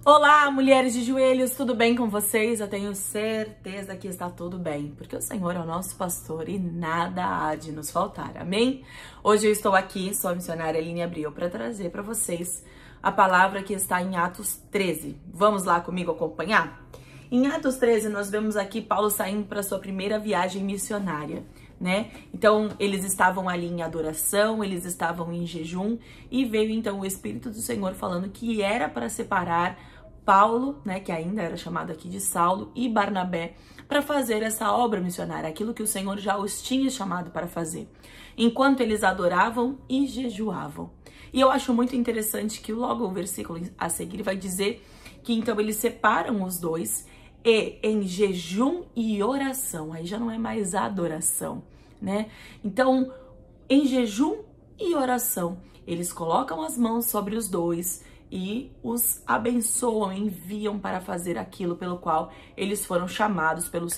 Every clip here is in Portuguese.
Olá, mulheres de joelhos, tudo bem com vocês? Eu tenho certeza que está tudo bem, porque o Senhor é o nosso pastor e nada há de nos faltar, amém? Hoje eu estou aqui, sou a missionária Aline Abreu, para trazer para vocês a palavra que está em Atos 13. Vamos lá comigo acompanhar? Em Atos 13, nós vemos aqui Paulo saindo para sua primeira viagem missionária, né? Então, eles estavam ali em adoração, eles estavam em jejum, e veio então o Espírito do Senhor falando que era para separar Paulo, né, que ainda era chamado aqui de Saulo, e Barnabé, para fazer essa obra missionária, aquilo que o Senhor já os tinha chamado para fazer, enquanto eles adoravam e jejuavam. E eu acho muito interessante que logo o versículo a seguir vai dizer que então eles separam os dois e em jejum e oração, aí já não é mais adoração, né? Então, em jejum e oração, eles colocam as mãos sobre os dois e os abençoam, enviam para fazer aquilo pelo qual eles foram chamados pelo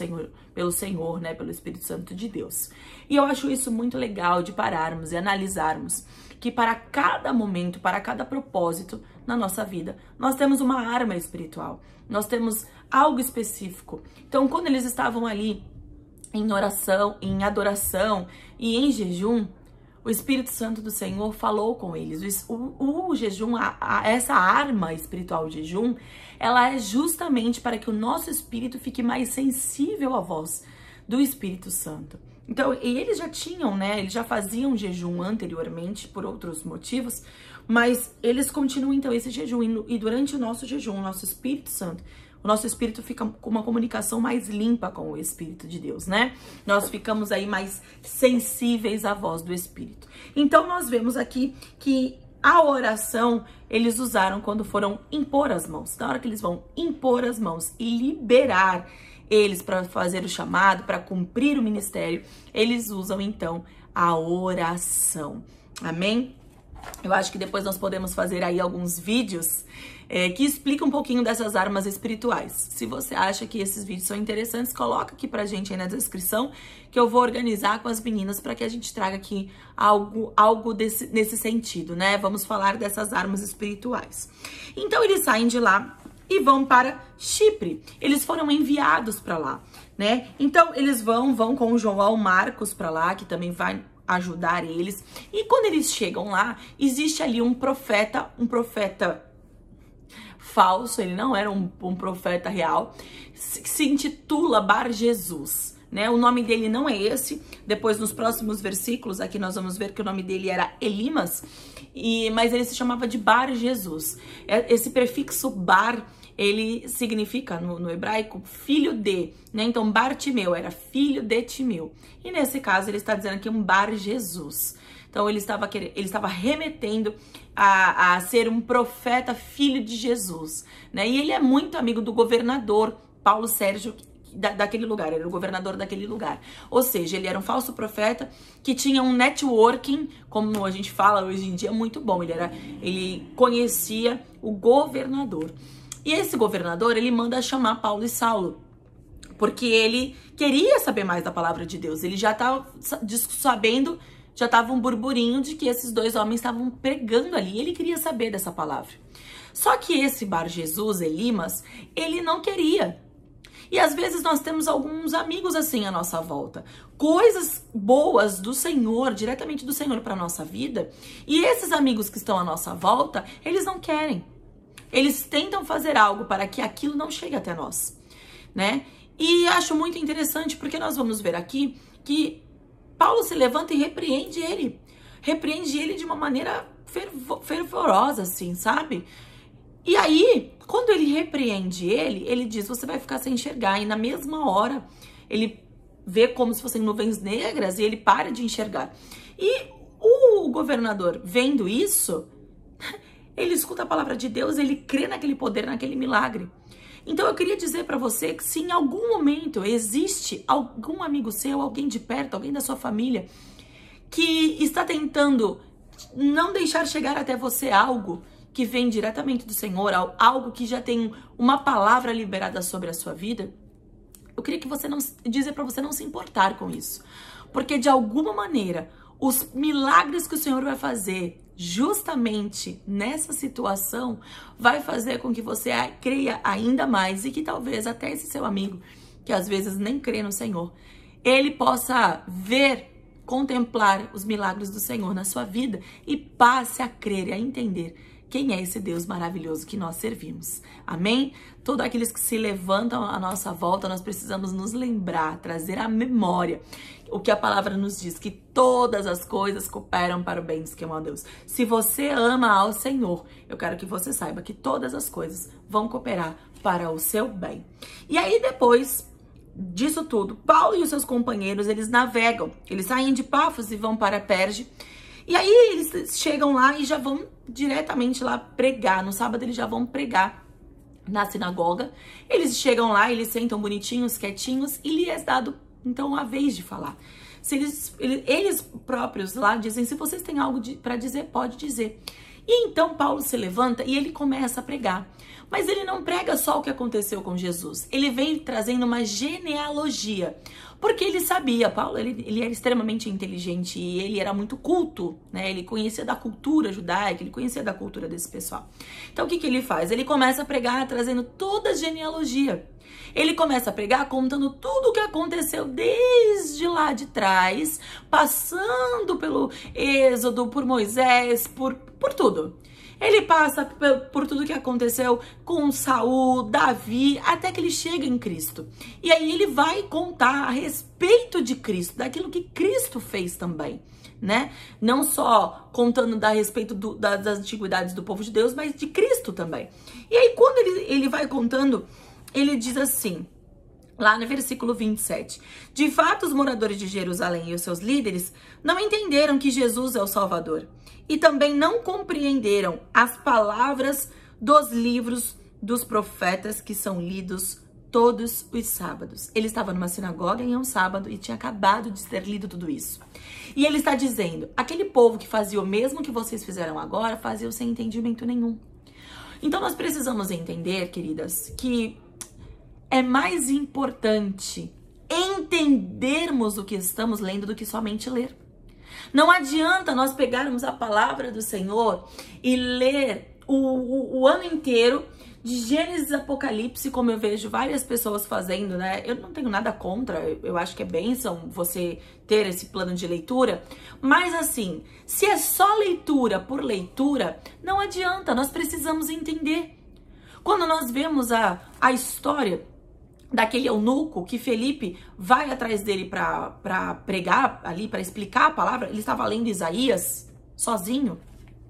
Senhor, né, pelo Espírito Santo de Deus. E eu acho isso muito legal de pararmos e analisarmos que para cada momento, para cada propósito na nossa vida, nós temos uma arma espiritual, nós temos algo específico. Então, quando eles estavam ali em oração, em adoração e em jejum, o Espírito Santo do Senhor falou com eles. O jejum, essa arma espiritual, o jejum, ela é justamente para que o nosso espírito fique mais sensível à voz do Espírito Santo. Então, e eles já tinham, né, eles já faziam jejum anteriormente por outros motivos, mas eles continuam então esse jejum, e durante o nosso jejum, o nosso Espírito Santo, o nosso espírito fica com uma comunicação mais limpa com o Espírito de Deus, né? Nós ficamos aí mais sensíveis à voz do Espírito. Então, nós vemos aqui que a oração eles usaram quando foram impor as mãos. Na hora que eles vão impor as mãos e liberar eles para fazer o chamado, para cumprir o ministério, eles usam então a oração. Amém? Eu acho que depois nós podemos fazer aí alguns vídeos que explicam um pouquinho dessas armas espirituais. Se você acha que esses vídeos são interessantes, coloca aqui pra gente aí na descrição, que eu vou organizar com as meninas para que a gente traga aqui algo nesse sentido, né? Vamos falar dessas armas espirituais. Então eles saem de lá e vão para Chipre. Eles foram enviados para lá, né? Então eles vão com o João Marcos para lá, que também vai ajudar eles. E quando eles chegam lá, existe ali um profeta falso, ele não era um profeta real, se intitula Bar Jesus, né? O nome dele não é esse. Depois, nos próximos versículos, aqui nós vamos ver que o nome dele era Elimas, mas ele se chamava de Bar Jesus. Esse prefixo Bar, ele significa, no hebraico, filho de, né? Então, Bartimeu era filho de Timeu. E nesse caso, ele está dizendo aqui um Bar Jesus. Então, ele estava remetendo a ser um profeta filho de Jesus, né? E ele é muito amigo do governador Paulo Sérgio daquele lugar, ele era o governador daquele lugar. Ou seja, ele era um falso profeta que tinha um networking, como a gente fala hoje em dia, muito bom. Ele conhecia o governador. E esse governador, ele manda chamar Paulo e Saulo, porque ele queria saber mais da palavra de Deus. Ele já estava sabendo, já estava um burburinho de que esses dois homens estavam pregando ali. E ele queria saber dessa palavra. Só que esse Bar Jesus, Elimas, ele não queria. E às vezes nós temos alguns amigos assim à nossa volta. Coisas boas do Senhor, diretamente do Senhor para a nossa vida. E esses amigos que estão à nossa volta, eles não querem. Eles tentam fazer algo para que aquilo não chegue até nós, né? E acho muito interessante porque nós vamos ver aqui que Paulo se levanta e repreende ele. Repreende ele de uma maneira fervorosa, assim, sabe? E aí, quando ele repreende ele diz, você vai ficar sem enxergar. E na mesma hora, ele vê como se fossem nuvens negras e ele para de enxergar. E o governador, vendo isso, ele escuta a palavra de Deus, ele crê naquele poder, naquele milagre. Então eu queria dizer para você que se em algum momento existe algum amigo seu, alguém de perto, alguém da sua família, que está tentando não deixar chegar até você algo que vem diretamente do Senhor, algo que já tem uma palavra liberada sobre a sua vida, eu queria que você dizer para você não se importar com isso. Porque de alguma maneira, os milagres que o Senhor vai fazer justamente nessa situação, vai fazer com que você creia ainda mais e que talvez até esse seu amigo, que às vezes nem crê no Senhor, ele possa ver, contemplar os milagres do Senhor na sua vida e passe a crer e a entender quem é esse Deus maravilhoso que nós servimos. Amém? Todos aqueles que se levantam à nossa volta, nós precisamos nos lembrar, trazer à memória o que a palavra nos diz, que todas as coisas cooperam para o bem dos que amam a Deus. Se você ama ao Senhor, eu quero que você saiba que todas as coisas vão cooperar para o seu bem. E aí depois disso tudo, Paulo e os seus companheiros, eles navegam, eles saem de Pafos e vão para Perge. E aí eles chegam lá e já vão diretamente lá pregar. No sábado eles já vão pregar na sinagoga. Eles chegam lá, eles sentam bonitinhos, quietinhos e lhes é dado então a vez de falar. Se eles próprios lá dizem, se vocês têm algo para dizer, pode dizer. E então Paulo se levanta e ele começa a pregar. Mas ele não prega só o que aconteceu com Jesus. Ele vem trazendo uma genealogia. Porque ele sabia, Paulo, ele era extremamente inteligente e ele era muito culto, né? Ele conhecia da cultura judaica, ele conhecia da cultura desse pessoal. Então o que ele faz? Ele começa a pregar trazendo toda a genealogia. Ele começa a pregar contando tudo o que aconteceu desde lá de trás, passando pelo Êxodo, por Moisés, por tudo. Ele passa por tudo que aconteceu com Saul, Davi, até que ele chega em Cristo. E aí ele vai contar a respeito de Cristo, daquilo que Cristo fez também, né? Não só contando a respeito das antiguidades do povo de Deus, mas de Cristo também. E aí quando ele vai contando, ele diz assim, lá no versículo 27, de fato os moradores de Jerusalém e os seus líderes não entenderam que Jesus é o Salvador e também não compreenderam as palavras dos livros dos profetas que são lidos todos os sábados. Ele estava numa sinagoga em um sábado e tinha acabado de ter lido tudo isso. E ele está dizendo, aquele povo que fazia o mesmo que vocês fizeram agora, fazia sem entendimento nenhum. Então nós precisamos entender, queridas, que é mais importante entendermos o que estamos lendo do que somente ler. Não adianta nós pegarmos a palavra do Senhor e ler o ano inteiro de Gênesis e Apocalipse, como eu vejo várias pessoas fazendo, né? Eu não tenho nada contra, eu acho que é bênção você ter esse plano de leitura, mas assim, se é só leitura por leitura, não adianta, nós precisamos entender. Quando nós vemos a história daquele eunuco que Felipe vai atrás dele para pregar ali, para explicar a palavra, ele estava lendo Isaías sozinho.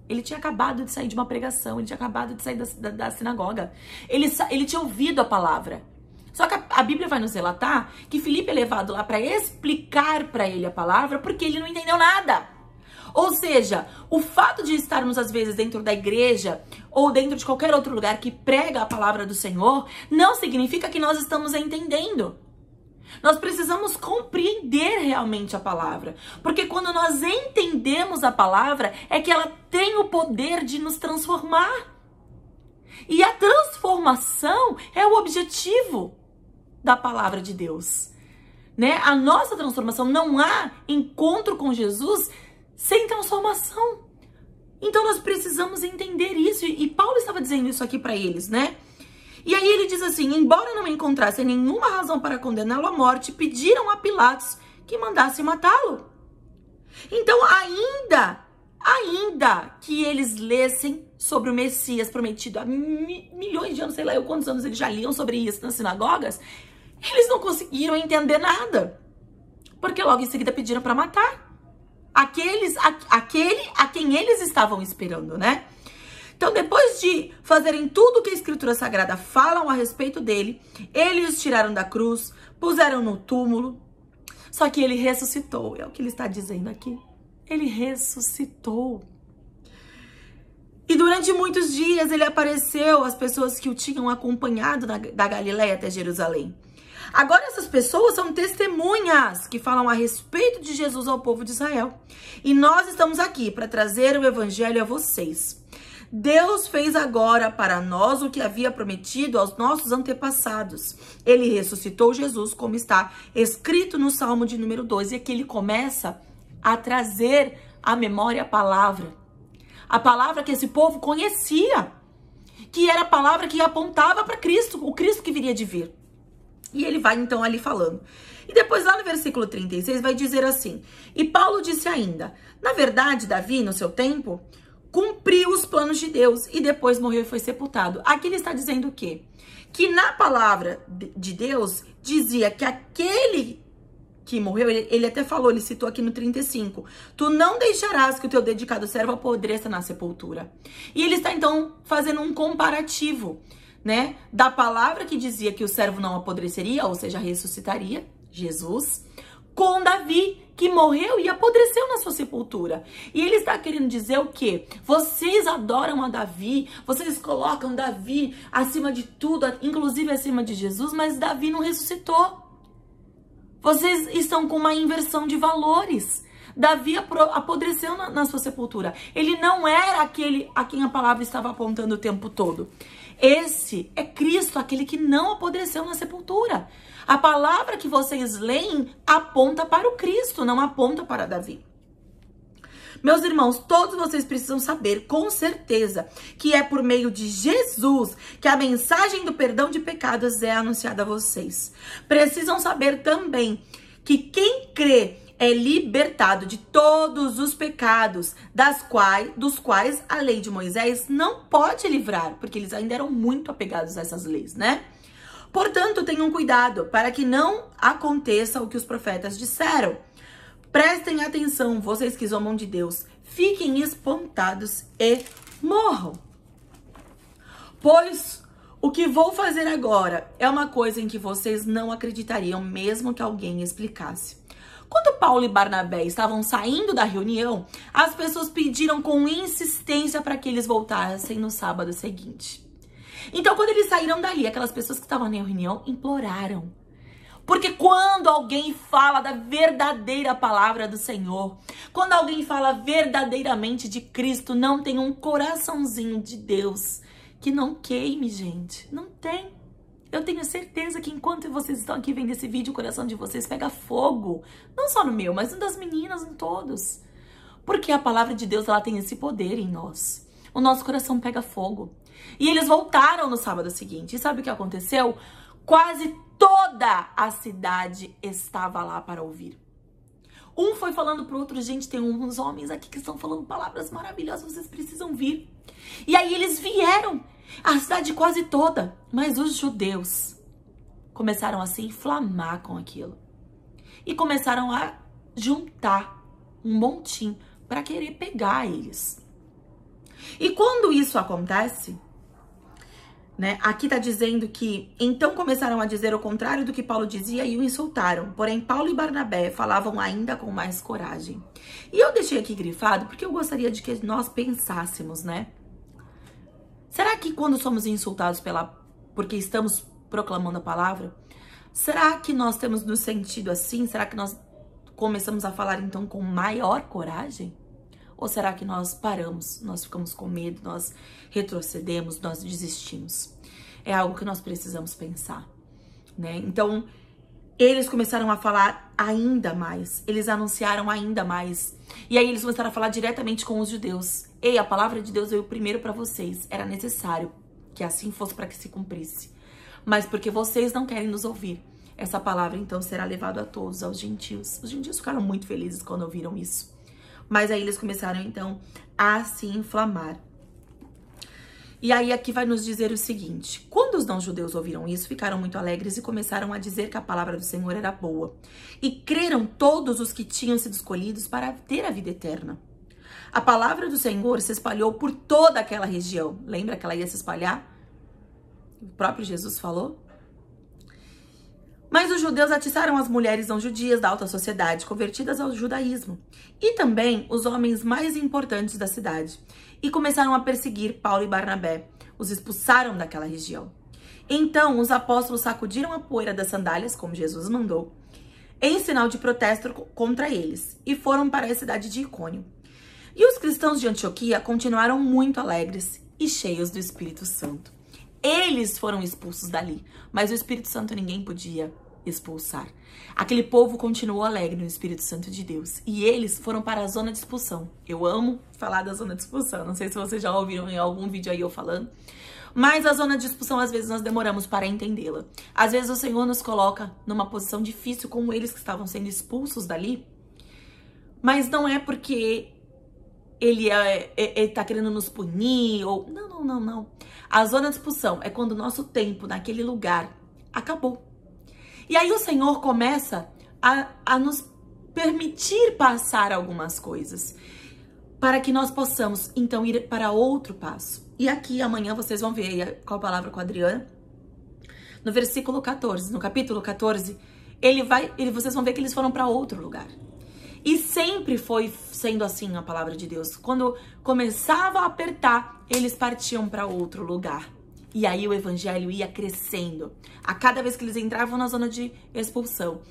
Ele tinha acabado de sair de uma pregação, ele tinha acabado de sair da sinagoga. Ele tinha ouvido a palavra. Só que a Bíblia vai nos relatar que Felipe é levado lá para explicar para ele a palavra porque ele não entendeu nada. Ou seja, o fato de estarmos às vezes dentro da igreja ou dentro de qualquer outro lugar que prega a palavra do Senhor não significa que nós estamos entendendo. Nós precisamos compreender realmente a palavra, porque quando nós entendemos a palavra é que ela tem o poder de nos transformar. E a transformação é o objetivo da palavra de Deus, né? A nossa transformação, não há encontro com Jesus sem transformação. Então nós precisamos entender isso. E Paulo estava dizendo isso aqui para eles, né? E aí ele diz assim, embora não encontrassem nenhuma razão para condená-lo à morte, pediram a Pilatos que mandasse matá-lo. Então ainda que eles lessem sobre o Messias prometido há milhões de anos, sei lá eu quantos anos eles já liam sobre isso nas sinagogas, eles não conseguiram entender nada. Porque logo em seguida pediram para matar aquele a quem eles estavam esperando, né? Então, depois de fazerem tudo que a Escritura Sagrada falam a respeito dele, eles o tiraram da cruz, puseram no túmulo. Só que ele ressuscitou, é o que ele está dizendo aqui. Ele ressuscitou. E durante muitos dias ele apareceu às pessoas que o tinham acompanhado da Galileia até Jerusalém. Agora essas pessoas são testemunhas que falam a respeito de Jesus ao povo de Israel. E nós estamos aqui para trazer o evangelho a vocês. Deus fez agora para nós o que havia prometido aos nossos antepassados. Ele ressuscitou Jesus, como está escrito no Salmo de número 2. E aqui ele começa a trazer à memória a palavra. A palavra que esse povo conhecia, que era a palavra que apontava para Cristo, o Cristo que viria de vir. E ele vai então ali falando. E depois lá no versículo 36 vai dizer assim: e Paulo disse ainda, na verdade, Davi, no seu tempo, cumpriu os planos de Deus e depois morreu e foi sepultado. Aqui ele está dizendo o quê? Que na palavra de Deus dizia que aquele que morreu, ele até falou, ele citou aqui no 35, tu não deixarás que o teu dedicado servo apodreça na sepultura. E ele está então fazendo um comparativo, né, da palavra que dizia que o servo não apodreceria, ou seja, ressuscitaria, Jesus, com Davi, que morreu e apodreceu na sua sepultura. E ele está querendo dizer o quê? Vocês adoram a Davi, vocês colocam Davi acima de tudo, inclusive acima de Jesus, mas Davi não ressuscitou. Vocês estão com uma inversão de valores. Davi apodreceu na sua sepultura. Ele não era aquele a quem a palavra estava apontando o tempo todo. Esse é Cristo, aquele que não apodreceu na sepultura. A palavra que vocês leem aponta para o Cristo, não aponta para Davi. Meus irmãos, todos vocês precisam saber com certeza que é por meio de Jesus que a mensagem do perdão de pecados é anunciada a vocês. Precisam saber também que quem crê é libertado de todos os pecados dos quais a lei de Moisés não pode livrar, porque eles ainda eram muito apegados a essas leis, né? Portanto, tenham cuidado para que não aconteça o que os profetas disseram. Prestem atenção, vocês que zombam de Deus, fiquem espantados e morram. Pois o que vou fazer agora é uma coisa em que vocês não acreditariam, mesmo que alguém explicasse. Quando Paulo e Barnabé estavam saindo da reunião, as pessoas pediram com insistência para que eles voltassem no sábado seguinte. Então, quando eles saíram dali, aquelas pessoas que estavam na reunião imploraram. Porque quando alguém fala da verdadeira palavra do Senhor, quando alguém fala verdadeiramente de Cristo, não tem um coraçãozinho de Deus que não queime, gente. Não tem. Eu tenho certeza que enquanto vocês estão aqui vendo esse vídeo, o coração de vocês pega fogo. Não só no meu, mas no das meninas, em todos. Porque a palavra de Deus, ela tem esse poder em nós. O nosso coração pega fogo. E eles voltaram no sábado seguinte. E sabe o que aconteceu? Quase toda a cidade estava lá para ouvir. Um foi falando pro outro, gente, tem uns homens aqui que estão falando palavras maravilhosas, vocês precisam vir. E aí eles vieram, a cidade quase toda, mas os judeus começaram a se inflamar com aquilo. E começaram a juntar um montinho para querer pegar eles. E quando isso acontece, né, aqui tá dizendo que então começaram a dizer o contrário do que Paulo dizia e o insultaram. Porém, Paulo e Barnabé falavam ainda com mais coragem. E eu deixei aqui grifado porque eu gostaria de que nós pensássemos, né? Será que quando somos insultados porque estamos proclamando a palavra, será que nós temos nos sentido assim? Será que nós começamos a falar então com maior coragem? Ou será que nós paramos, nós ficamos com medo, nós retrocedemos, nós desistimos? É algo que nós precisamos pensar, né? Então, eles começaram a falar ainda mais, eles anunciaram ainda mais. E aí eles começaram a falar diretamente com os judeus. Ei, a palavra de Deus veio primeiro para vocês. Era necessário que assim fosse para que se cumprisse. Mas porque vocês não querem nos ouvir, essa palavra então será levada a todos, aos gentios. Os gentios ficaram muito felizes quando ouviram isso. Mas aí eles começaram, então, a se inflamar. E aí aqui vai nos dizer o seguinte. Quando os não-judeus ouviram isso, ficaram muito alegres e começaram a dizer que a palavra do Senhor era boa. E creram todos os que tinham sido escolhidos para ter a vida eterna. A palavra do Senhor se espalhou por toda aquela região. Lembra que ela ia se espalhar? O próprio Jesus falou. Mas os judeus atiçaram as mulheres não judias da alta sociedade, convertidas ao judaísmo, e também os homens mais importantes da cidade, e começaram a perseguir Paulo e Barnabé, os expulsaram daquela região. Então os apóstolos sacudiram a poeira das sandálias, como Jesus mandou, em sinal de protesto contra eles, e foram para a cidade de Icônio. E os cristãos de Antioquia continuaram muito alegres e cheios do Espírito Santo. Eles foram expulsos dali, mas o Espírito Santo ninguém podia expulsar. Aquele povo continuou alegre no Espírito Santo de Deus. E eles foram para a zona de expulsão. Eu amo falar da zona de expulsão. Não sei se vocês já ouviram em algum vídeo aí eu falando. Mas a zona de expulsão, às vezes, nós demoramos para entendê-la. Às vezes o Senhor nos coloca numa posição difícil, como eles que estavam sendo expulsos dali. Mas não é porque ele tá querendo nos punir, ou... Não. A zona de expulsão é quando o nosso tempo naquele lugar acabou. E aí o Senhor começa a nos permitir passar algumas coisas, para que nós possamos, então, ir para outro passo. E aqui, amanhã, vocês vão ver qual a palavra com a Adriana, no versículo 14, no capítulo 14, vocês vão ver que eles foram para outro lugar. E sempre foi sendo assim a palavra de Deus. Quando começava a apertar, eles partiam para outro lugar. E aí o evangelho ia crescendo. A cada vez que eles entravam na zona de expulsão,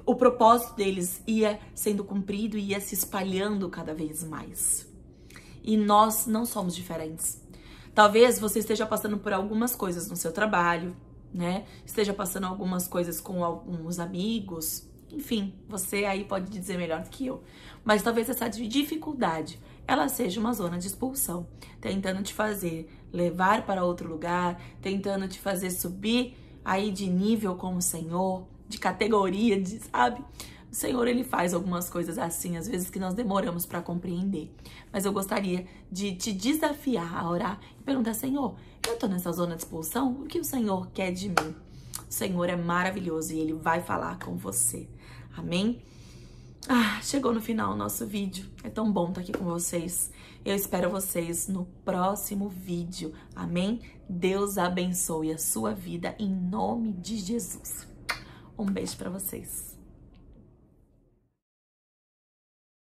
o propósito deles ia sendo cumprido e ia se espalhando cada vez mais. E nós não somos diferentes. Talvez você esteja passando por algumas coisas no seu trabalho, né? Esteja passando algumas coisas com alguns amigos. Enfim, você aí pode dizer melhor do que eu. Mas talvez essa dificuldade, ela seja uma zona de expulsão. Tentando te fazer levar para outro lugar, tentando te fazer subir aí de nível com o Senhor, de categoria, sabe? O Senhor, ele faz algumas coisas assim, às vezes que nós demoramos para compreender. Mas eu gostaria de te desafiar a orar e perguntar, Senhor, eu tô nessa zona de expulsão? O que o Senhor quer de mim? O Senhor é maravilhoso e ele vai falar com você. Amém? Chegou no final o nosso vídeo. É tão bom estar aqui com vocês. Eu espero vocês no próximo vídeo. Amém? Deus abençoe a sua vida em nome de Jesus. Um beijo para vocês.